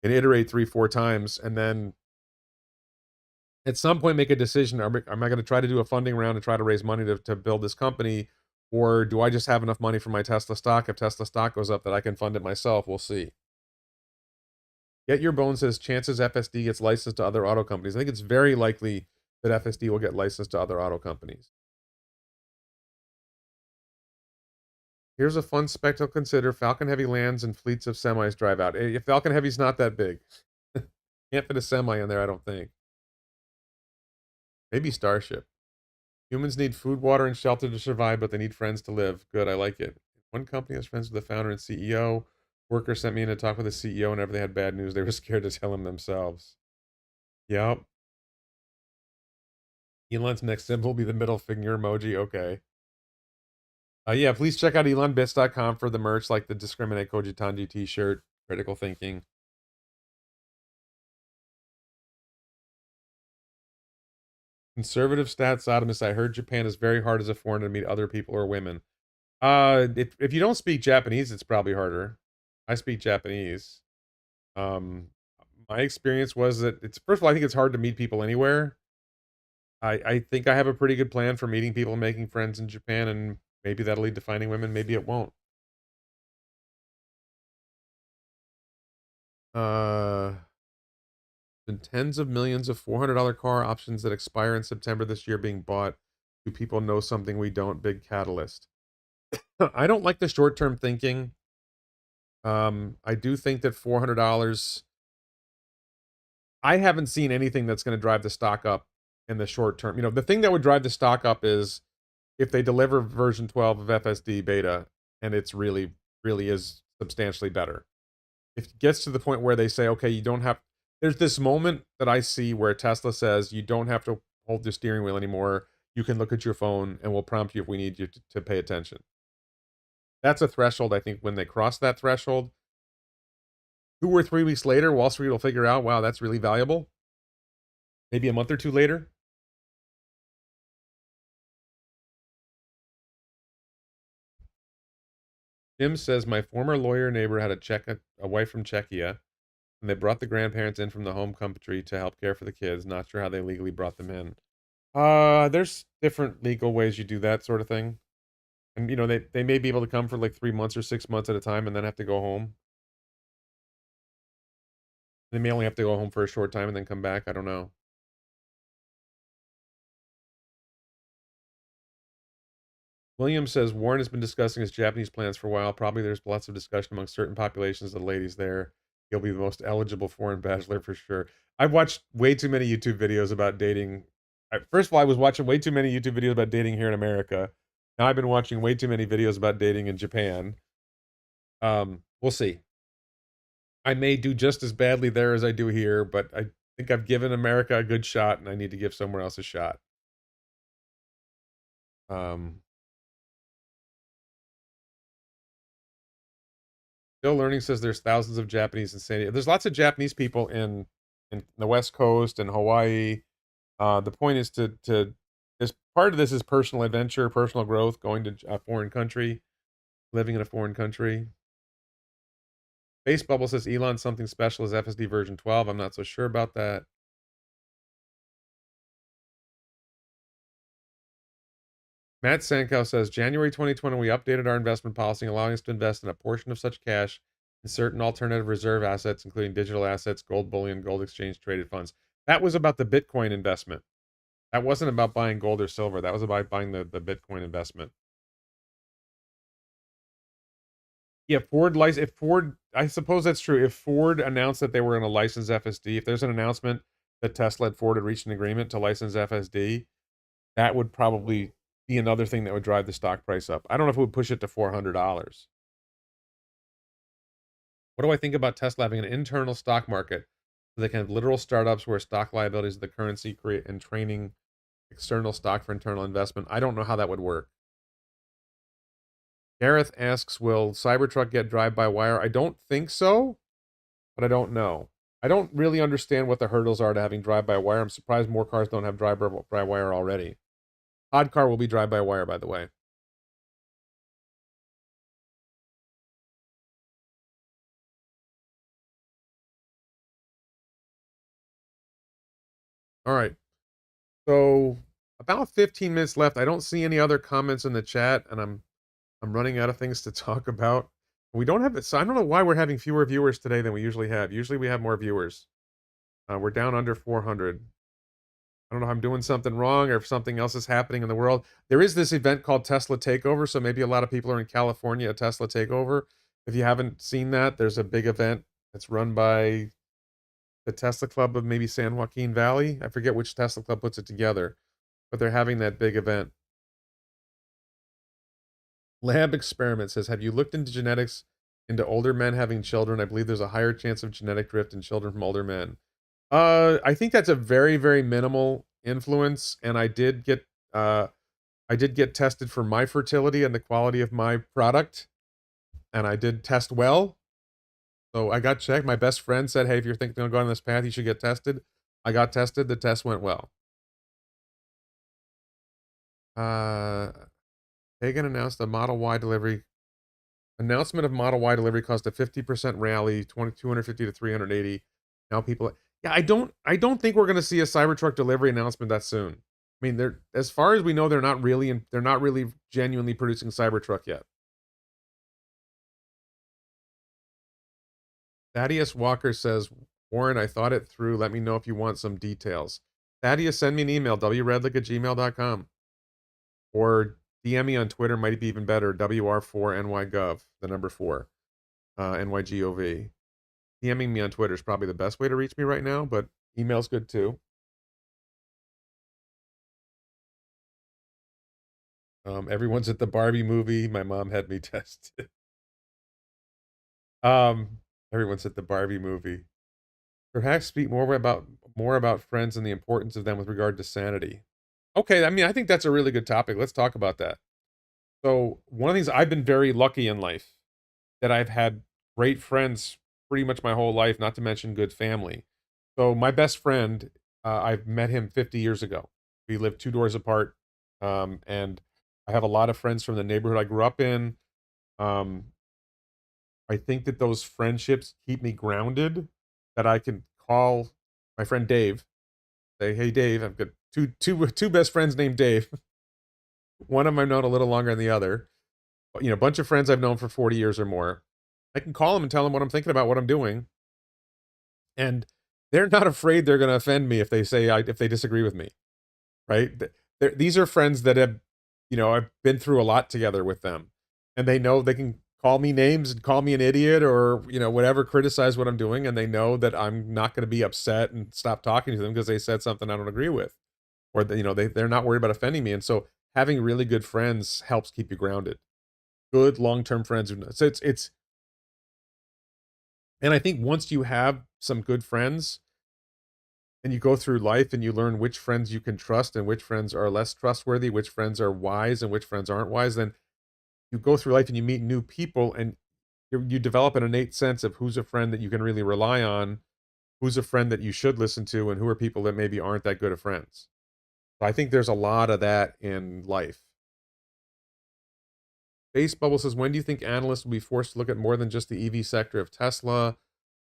and iterate 3-4 times, and then at some point make a decision. Am I going to try to do a funding round and try to raise money to build this company, or do I just have enough money for my Tesla stock? If Tesla stock goes up that I can fund it myself, we'll see. Get Your Bone says, chances FSD gets licensed to other auto companies. I think it's very likely that FSD will get licensed to other auto companies. Here's a fun spec to consider. Falcon Heavy lands and fleets of semis drive out. If Falcon Heavy's not that big. Can't fit a semi in there, I don't think. Maybe Starship. Humans need food, water, and shelter to survive, but they need friends to live. Good, I like it. One company has friends with the founder and CEO. Worker sent me in to talk with the CEO whenever they had bad news. They were scared to tell him themselves. Yep. Elon's next symbol will be the middle finger emoji. Okay. Yeah, please check out elonbits.com for the merch, like the Discriminate Kojitanji t-shirt, Critical Thinking. Conservative stat sodomist. I heard Japan is very hard as a foreigner to meet other people or women. If you don't speak Japanese, it's probably harder. I speak Japanese. Um, my experience was that it's first of all, I think it's hard to meet people anywhere. I think I have a pretty good plan for meeting people and making friends in Japan, and maybe that'll lead to finding women. Maybe it won't. Uh, been tens of millions of $400 car options that expire in September this year being bought. Do people know something we don't? Big catalyst. I don't like the short term thinking. I do think that $400. I haven't seen anything that's going to drive the stock up in the short term. You know, the thing that would drive the stock up is if they deliver version 12 of FSD beta and it's really is substantially better. If it gets to the point where they say, okay, you don't have, there's this moment that I see where Tesla says you don't have to hold the steering wheel anymore. You can look at your phone and we'll prompt you if we need you to pay attention. That's a threshold. I think when they cross that threshold, 2 or 3 weeks later, Wall Street will figure out, wow, that's really valuable. Maybe a month or two later. Jim says, my former lawyer neighbor had a wife from Czechia, and they brought the grandparents in from the home country to help care for the kids. Not sure how they legally brought them in. There's different legal ways you do that sort of thing. And, you know, they may be able to come for like 3 months or 6 months at a time and then have to go home. They may only have to go home for a short time and then come back. I don't know. William says Warren has been discussing his Japanese plans for a while. Probably there's lots of discussion among certain populations of the ladies there. He'll be the most eligible foreign bachelor for sure. I've watched way too many YouTube videos about dating. First of all, I was watching way too many YouTube videos about dating here in America. Now I've been watching way too many videos about dating in Japan. We'll see. I may do just as badly there as I do here, but I think I've given America a good shot, and I need to give somewhere else a shot. Still Learning says there's thousands of Japanese in San Diego. There's lots of Japanese people in the West Coast and Hawaii. The point is to as part of this is personal adventure, personal growth, going to a foreign country, living in a foreign country. Base Bubble says Elon something special is FSD version 12. I'm not so sure about that. Matt Sankow says January 2020 we updated our investment policy, allowing us to invest in a portion of such cash in certain alternative reserve assets, including digital assets, gold bullion, gold exchange traded funds. That was about the Bitcoin investment. That wasn't about buying gold or silver. That was about buying the Bitcoin investment. Yeah, if Ford, I suppose that's true. If Ford announced that they were going to license FSD, if there's an announcement that Tesla and Ford had reached an agreement to license FSD, that would probably be another thing that would drive the stock price up. I don't know if it would push it to $400. What do I think about Tesla having an internal stock market so they can have literal startups where stock liabilities are the currency create and training external stock for internal investment? I don't know how that would work. Gareth asks, will Cybertruck get drive-by-wire? I don't think so, but I don't know. I don't really understand what the hurdles are to having drive-by-wire. I'm surprised more cars don't have drive-by-wire already. Pod car will be drive-by-wire, by the way. All right. So about 15 minutes left. I don't see any other comments in the chat, and I'm running out of things to talk about. We don't have it, so I don't know why we're having fewer viewers today than we usually have. Usually we have more viewers. We're down under 400. I don't know if I'm doing something wrong or if something else is happening in the world. There is this event called Tesla Takeover, so maybe a lot of people are in California at Tesla Takeover. If you haven't seen that, there's a big event that's run by the Tesla Club of maybe San Joaquin Valley. I forget which Tesla Club puts it together. but they're having that big event. Lab Experiment says, have you looked into genetics into older men having children? I believe there's a higher chance of genetic drift in children from older men. I think that's a very, very minimal influence, and I did get tested for my fertility and the quality of my product, and I did test well. So I got checked. My best friend said, "Hey, if you're thinking of going on this path, you should get tested." I got tested. The test went well. Uh, Hagen announced a Model Y delivery. Announcement of Model Y delivery caused a 50% rally, 250 to 380. Now people, yeah, I don't think we're going to see a Cybertruck delivery announcement that soon. I mean, they're as far as we know, they're not really genuinely producing Cybertruck yet. Thaddeus Walker says, Warren, I thought it through. Let me know if you want some details. Thaddeus, send me an email, wredlick@gmail.com. Or DM me on Twitter, might be even better, WR4NYGov, the number 4, NYGOV. DMing me on Twitter is probably the best way to reach me right now, but email's good too. Everyone's at the Barbie movie. My mom had me tested. Um, Everyone's at the Barbie movie. Perhaps speak more about friends and the importance of them with regard to sanity. Okay, I mean, I think that's a really good topic. Let's talk about that. So, one of the things I've been very lucky in life that I've had great friends pretty much my whole life, not to mention good family. So, my best friend, I've met him 50 years ago. We live 2 doors apart, and I have a lot of friends from the neighborhood I grew up in. Um, I think that those friendships keep me grounded. That I can call my friend Dave, say, "Hey, Dave, I've got two best friends named Dave. One of them I've known a little longer than the other. A bunch of friends I've known for 40 years or more. I can call them and tell them what I'm thinking about, what I'm doing, and they're not afraid they're going to offend me if they disagree with me, right? These are friends that have, I've been through a lot together with them, and they know they can call me names and call me an idiot or whatever, criticize what I'm doing, and they know that I'm not going to be upset and stop talking to them because they said something I don't agree with, or they're not worried about offending me, and so having really good friends helps keep you grounded. Good long-term friends. So and I think once you have some good friends and you go through life and you learn which friends you can trust and which friends are less trustworthy, which friends are wise and which friends aren't wise, then you go through life and you meet new people and you develop an innate sense of who's a friend that you can really rely on, who's a friend that you should listen to, and who are people that maybe aren't that good of friends. So I think there's a lot of that in life. Base Bubble says, when do you think analysts will be forced to look at more than just the EV sector of Tesla?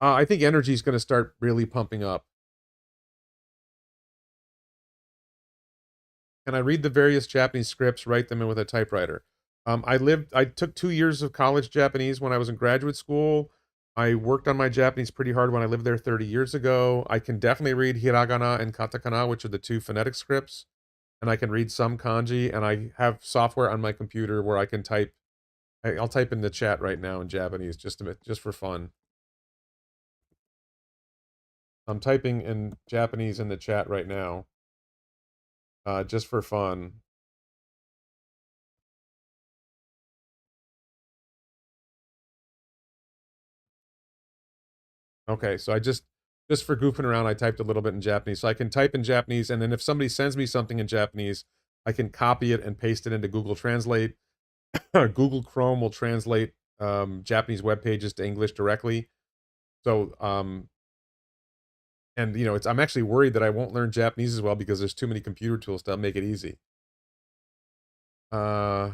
I think energy is going to start really pumping up. And I read the various Japanese scripts, write them in with a typewriter. I took 2 years of college Japanese when I was in graduate school. I worked on my Japanese pretty hard when I lived there 30 years ago. I can definitely read hiragana and katakana, which are the two phonetic scripts. And I can read some kanji, and I have software on my computer where I can type. I'll type in the chat right now in Japanese just for fun. I'm typing in Japanese in the chat right now, just for fun. Okay, so just for goofing around, I typed a little bit in Japanese. So I can type in Japanese, and then if somebody sends me something in Japanese, I can copy it and paste it into Google Translate. Google Chrome will translate Japanese web pages to English directly. So and I'm actually worried that I won't learn Japanese as well because there's too many computer tools to make it easy. Uh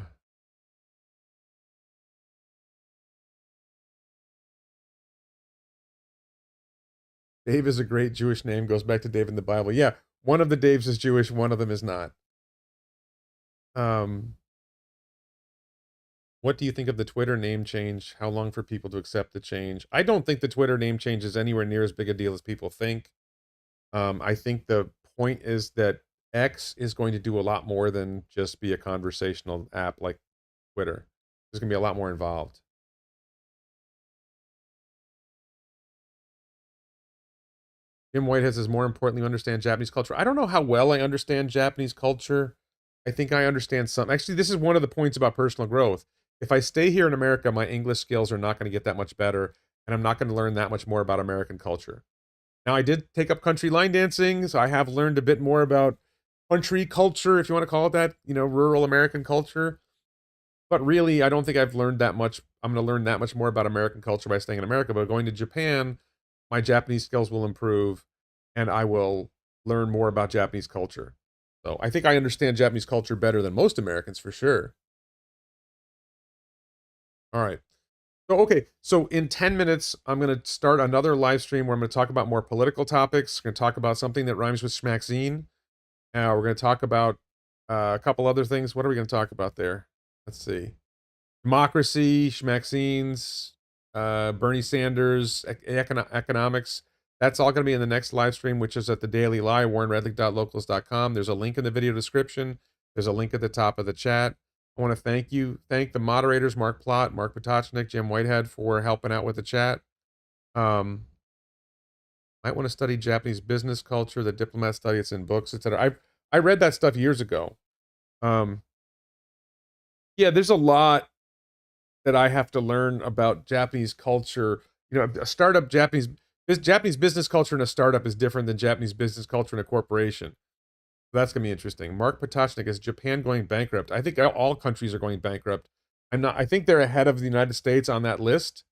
Dave is a great Jewish name, goes back to Dave in the Bible. Yeah, one of the Daves is Jewish, one of them is not. Um What do you think of the Twitter name change? How long for people to accept the change? I don't think the Twitter name change is anywhere near as big a deal as people think. I think the point is that X is going to do a lot more than just be a conversational app like Twitter. There's going to be a lot more involved. Jim Whitehead says, more importantly, you understand Japanese culture. I don't know how well I understand Japanese culture. I think I understand some. Actually, this is one of the points about personal growth. If I stay here in America, my English skills are not going to get that much better, and I'm not going to learn that much more about American culture. Now, I did take up country line dancing, so I have learned a bit more about country culture, if you want to call it that, rural American culture. But really, I don't think I've learned that much. I'm going to learn that much more about American culture by staying in America. But going to Japan, my Japanese skills will improve, and I will learn more about Japanese culture. So I think I understand Japanese culture better than most Americans, for sure. All right. So, okay. So in 10 minutes, I'm going to start another live stream where I'm going to talk about more political topics. We're going to talk about something that rhymes with schmaxine. We're going to talk about a couple other things. What are we going to talk about there? Let's see. Democracy, schmaxines, Bernie Sanders, economics. That's all going to be in the next live stream, which is at the Daily Lie, warrenredlich.locals.com. There's a link in the video description. There's a link at the top of the chat. I want to thank the moderators, Mark Plott, Mark Potocnik, Jim Whitehead, for helping out with the chat. Might want to study Japanese business culture, the diplomat study, it's in books, etc. I read that stuff years ago. Yeah, there's a lot that I have to learn about Japanese culture. A startup Japanese business culture in a startup is different than Japanese business culture in a corporation. That's going to be interesting. Mark Potocnik, is Japan going bankrupt? I think all countries are going bankrupt. I think they're ahead of the United States on that list.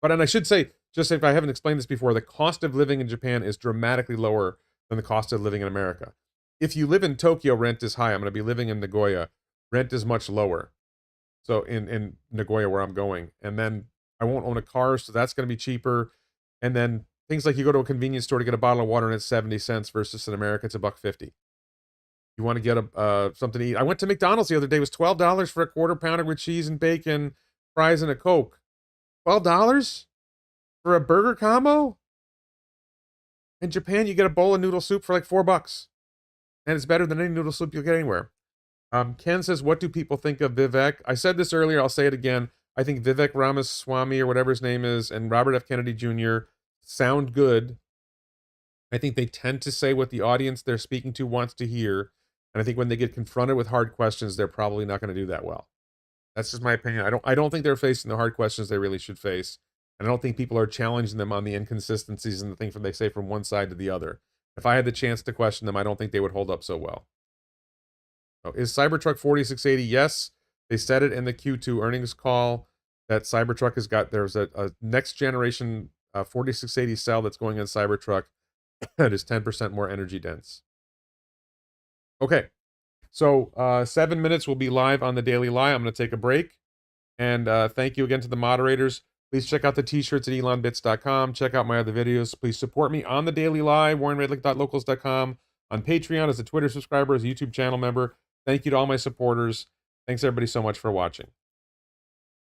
And I should say, just if I haven't explained this before, the cost of living in Japan is dramatically lower than the cost of living in America. If you live in Tokyo, rent is high. I'm going to be living in Nagoya. Rent is much lower. So in Nagoya, where I'm going. And then I won't own a car, so that's going to be cheaper. And then things like you go to a convenience store to get a bottle of water and it's 70 cents versus in America, it's $1.50. You want to get something to eat. I went to McDonald's the other day. It was $12 for a quarter pounder with cheese and bacon, fries, and a Coke. $12 for a burger combo? In Japan, you get a bowl of noodle soup for like $4. And it's better than any noodle soup you'll get anywhere. Ken says, what do people think of Vivek? I said this earlier, I'll say it again. I think Vivek Ramaswamy, or whatever his name is, and Robert F. Kennedy Jr. sound good. I think they tend to say what the audience they're speaking to wants to hear. And I think when they get confronted with hard questions, they're probably not going to do that well. That's just my opinion. I don't think they're facing the hard questions they really should face. And I don't think people are challenging them on the inconsistencies and the things they say from one side to the other. If I had the chance to question them, I don't think they would hold up so well. Is Cybertruck 4680? Yes. They said it in the Q2 earnings call that Cybertruck has got, there's a next generation 4680 cell that's going in Cybertruck that is 10% more energy dense. Okay. So 7 minutes will be live on the Daily Lie. I'm going to take a break. And thank you again to the moderators. Please check out the t-shirts at elonbits.com. Check out my other videos. Please support me on the Daily Lie, warrenredlich.locals.com, on Patreon, as a Twitter subscriber, as a YouTube channel member. Thank you to all my supporters. Thanks everybody so much for watching.